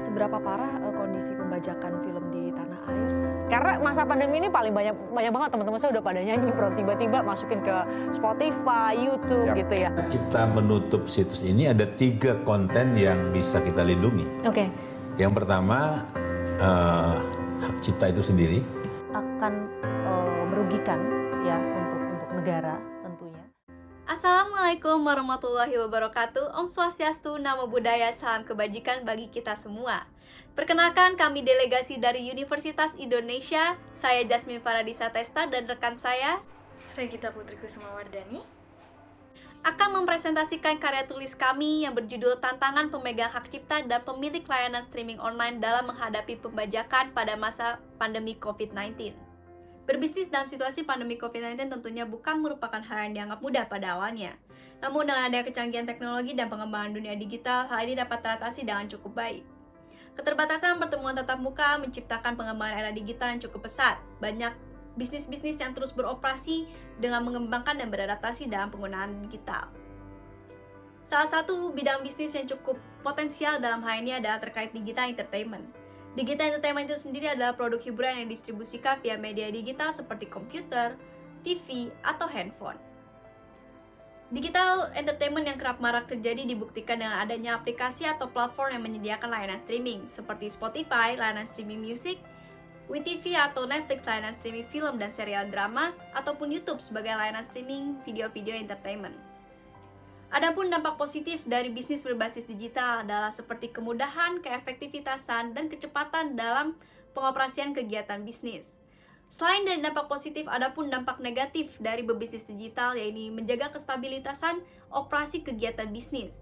seberapa parah kondisi pembajakan film di tanah air? Karena masa pandemi ini paling banyak banget teman-teman saya udah pada nyanyi, bro. Tiba-tiba masukin ke Spotify, YouTube gitu ya. Kita menutup situs ini ada 3 konten yang bisa kita lindungi. Oke. Yang pertama, hak cipta itu sendiri. Akan merugikan ya untuk negara tentunya. Assalamualaikum warahmatullahi wabarakatuh. Om Swastiastu, Namo Buddhaya, salam kebajikan bagi kita semua. Perkenalkan, kami delegasi dari Universitas Indonesia. Saya Jasmine Faradisa Testa dan rekan saya Regita Putri Kusumawardani akan mempresentasikan karya tulis kami yang berjudul Tantangan Pemegang Hak Cipta dan Pemilik Layanan Streaming Online dalam Menghadapi Pembajakan pada Masa Pandemi COVID-19. Berbisnis dalam situasi pandemi COVID-19 tentunya bukan merupakan hal yang dianggap mudah pada awalnya. Namun dengan adanya kecanggihan teknologi dan pengembangan dunia digital, hal ini dapat teratasi dengan cukup baik. Keterbatasan pertemuan tatap muka menciptakan pengembangan era digital yang cukup pesat. Banyak bisnis-bisnis yang terus beroperasi dengan mengembangkan dan beradaptasi dalam penggunaan digital. Salah satu bidang bisnis yang cukup potensial dalam hal ini adalah terkait digital entertainment. Digital entertainment itu sendiri adalah produk hiburan yang didistribusikan via media digital seperti komputer, TV, atau handphone. Digital entertainment yang kerap marak terjadi dibuktikan dengan adanya aplikasi atau platform yang menyediakan layanan streaming seperti Spotify, layanan streaming musik, WeTV atau Netflix, layanan streaming film dan serial drama, ataupun YouTube sebagai layanan streaming video-video entertainment. Adapun dampak positif dari bisnis berbasis digital adalah seperti kemudahan, keefektivitasan, dan kecepatan dalam pengoperasian kegiatan bisnis. Selain dari dampak positif, adapun dampak negatif dari berbisnis digital yaitu menjaga kestabilitasan operasi kegiatan bisnis.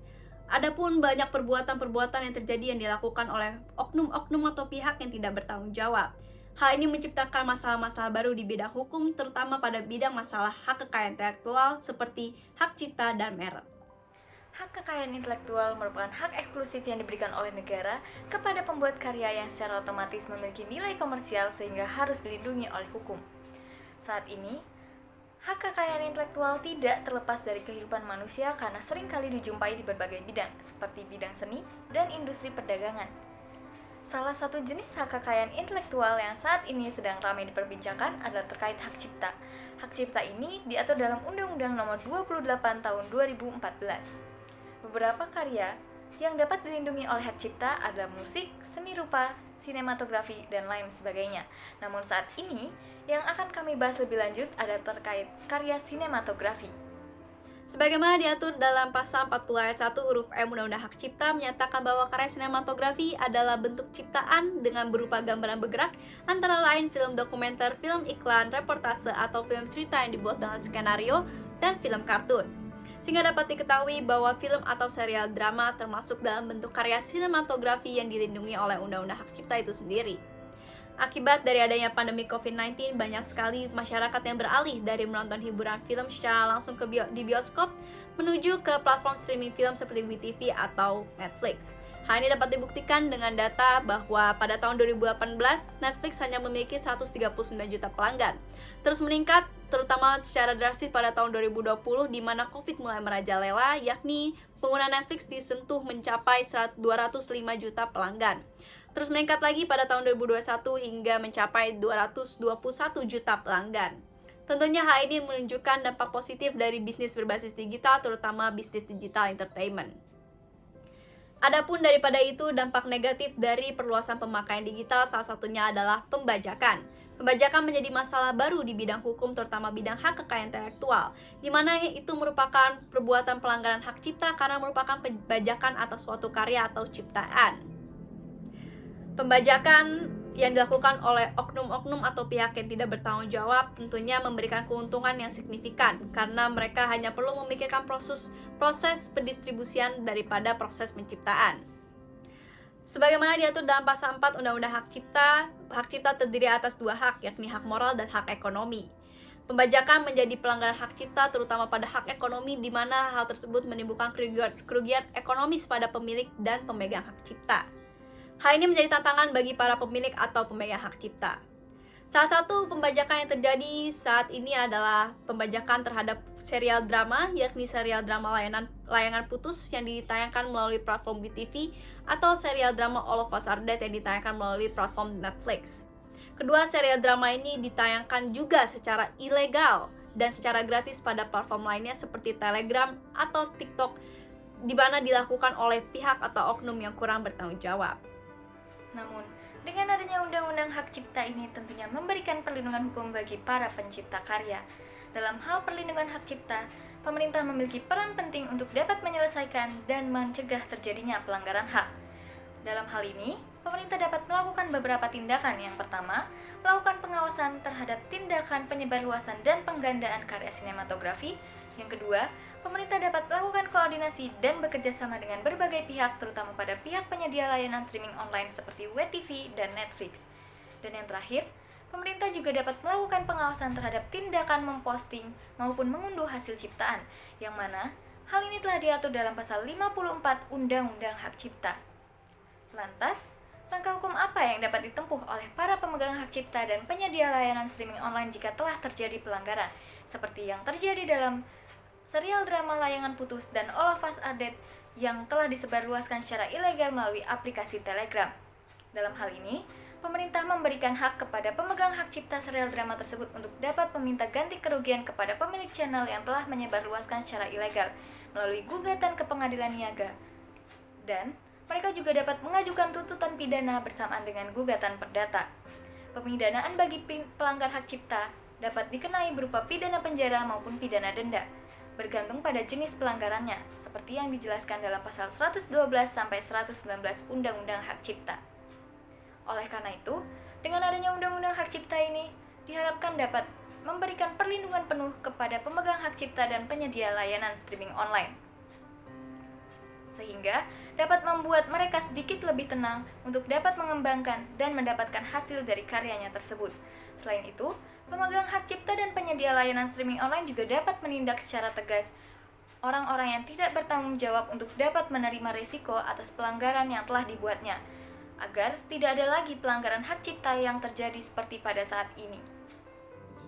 Adapun banyak perbuatan-perbuatan yang terjadi yang dilakukan oleh oknum-oknum atau pihak yang tidak bertanggung jawab. Hal ini menciptakan masalah-masalah baru di bidang hukum, terutama pada bidang masalah hak kekayaan intelektual seperti hak cipta dan merek. Hak kekayaan intelektual merupakan hak eksklusif yang diberikan oleh negara kepada pembuat karya yang secara otomatis memiliki nilai komersial sehingga harus dilindungi oleh hukum. Saat ini, hak kekayaan intelektual tidak terlepas dari kehidupan manusia karena seringkali dijumpai di berbagai bidang, seperti bidang seni dan industri perdagangan. Salah satu jenis hak kekayaan intelektual yang saat ini sedang ramai diperbincangkan adalah terkait hak cipta. Hak cipta ini diatur dalam Undang-Undang Nomor 28 Tahun 2014. Beberapa karya yang dapat dilindungi oleh hak cipta adalah musik, seni rupa, sinematografi, dan lain sebagainya. Namun saat ini, yang akan kami bahas lebih lanjut adalah terkait karya sinematografi. Sebagaimana diatur dalam pasal 40 ayat 1 huruf M Undang-Undang Hak Cipta menyatakan bahwa karya sinematografi adalah bentuk ciptaan dengan berupa gambaran bergerak, antara lain film dokumenter, film iklan, reportase, atau film cerita yang dibuat dengan skenario, dan film kartun. Sehingga dapat diketahui bahwa film atau serial drama termasuk dalam bentuk karya sinematografi yang dilindungi oleh Undang-Undang Hak Cipta itu sendiri. Akibat dari adanya pandemi COVID-19, banyak sekali masyarakat yang beralih dari menonton hiburan film secara langsung di bioskop menuju ke platform streaming film seperti WeTV atau Netflix. Hal ini dapat dibuktikan dengan data bahwa pada tahun 2018, Netflix hanya memiliki 139 juta pelanggan. Terus meningkat, terutama secara drastis pada tahun 2020, di mana COVID mulai merajalela, yakni pengguna Netflix disentuh mencapai 205 juta pelanggan. Terus meningkat lagi pada tahun 2021 hingga mencapai 221 juta pelanggan. Tentunya hal ini menunjukkan dampak positif dari bisnis berbasis digital, terutama bisnis digital entertainment. Adapun daripada itu, dampak negatif dari perluasan pemakaian digital salah satunya adalah pembajakan. Pembajakan menjadi masalah baru di bidang hukum, terutama bidang hak kekayaan intelektual, di mana itu merupakan perbuatan pelanggaran hak cipta karena merupakan pembajakan atas suatu karya atau ciptaan. Pembajakan yang dilakukan oleh oknum-oknum atau pihak yang tidak bertanggung jawab tentunya memberikan keuntungan yang signifikan karena mereka hanya perlu memikirkan proses pendistribusian daripada proses penciptaan. Sebagaimana diatur dalam pasal 4 Undang-Undang Hak Cipta terdiri atas 2 hak, yakni hak moral dan hak ekonomi. Pembajakan menjadi pelanggaran hak cipta terutama pada hak ekonomi di mana hal tersebut menimbulkan kerugian ekonomis pada pemilik dan pemegang hak cipta. Hal ini menjadi tantangan bagi para pemilik atau pemegang hak cipta. Salah satu pembajakan yang terjadi saat ini adalah pembajakan terhadap serial drama, yakni serial drama layangan putus yang ditayangkan melalui platform BTV atau serial drama All of Us Are Dead yang ditayangkan melalui platform Netflix. Kedua serial drama ini ditayangkan juga secara ilegal dan secara gratis pada platform lainnya seperti Telegram atau TikTok, di mana dilakukan oleh pihak atau oknum yang kurang bertanggung jawab. Namun, dengan adanya Undang-Undang Hak Cipta ini tentunya memberikan perlindungan hukum bagi para pencipta karya. Dalam hal perlindungan hak cipta, pemerintah memiliki peran penting untuk dapat menyelesaikan dan mencegah terjadinya pelanggaran hak. Dalam hal ini, pemerintah dapat melakukan beberapa tindakan. Yang pertama, melakukan pengawasan terhadap tindakan penyebarluasan dan penggandaan karya sinematografi. Yang kedua, pemerintah dapat melakukan koordinasi dan bekerja sama dengan berbagai pihak, terutama pada pihak penyedia layanan streaming online seperti WeTV dan Netflix. Dan yang terakhir, pemerintah juga dapat melakukan pengawasan terhadap tindakan memposting maupun mengunduh hasil ciptaan, yang mana hal ini telah diatur dalam pasal 54 Undang-Undang Hak Cipta. Lantas, langkah hukum apa yang dapat ditempuh oleh para pemegang hak cipta dan penyedia layanan streaming online jika telah terjadi pelanggaran, seperti yang terjadi dalam serial drama Layangan Putus dan All of Us Are Dead yang telah disebarluaskan secara ilegal melalui aplikasi Telegram. Dalam hal ini, pemerintah memberikan hak kepada pemegang hak cipta serial drama tersebut untuk dapat meminta ganti kerugian kepada pemilik channel yang telah menyebarluaskan secara ilegal melalui gugatan ke pengadilan niaga. Dan mereka juga dapat mengajukan tuntutan pidana bersamaan dengan gugatan perdata. Pemidanaan bagi pelanggar hak cipta dapat dikenai berupa pidana penjara maupun pidana denda, bergantung pada jenis pelanggarannya, seperti yang dijelaskan dalam pasal 112-119 Undang-Undang Hak Cipta. Oleh karena itu, dengan adanya Undang-Undang Hak Cipta ini, diharapkan dapat memberikan perlindungan penuh kepada pemegang hak cipta dan penyedia layanan streaming online, sehingga dapat membuat mereka sedikit lebih tenang untuk dapat mengembangkan dan mendapatkan hasil dari karyanya tersebut. Selain itu, pemegang hak cipta dan penyedia layanan streaming online juga dapat menindak secara tegas orang-orang yang tidak bertanggung jawab untuk dapat menerima risiko atas pelanggaran yang telah dibuatnya, agar tidak ada lagi pelanggaran hak cipta yang terjadi seperti pada saat ini.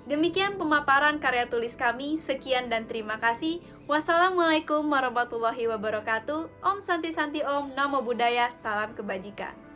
Demikian pemaparan karya tulis kami, sekian dan terima kasih. Wassalamualaikum warahmatullahi wabarakatuh. Om Santi Santi Om, Namo Buddhaya, salam kebajikan.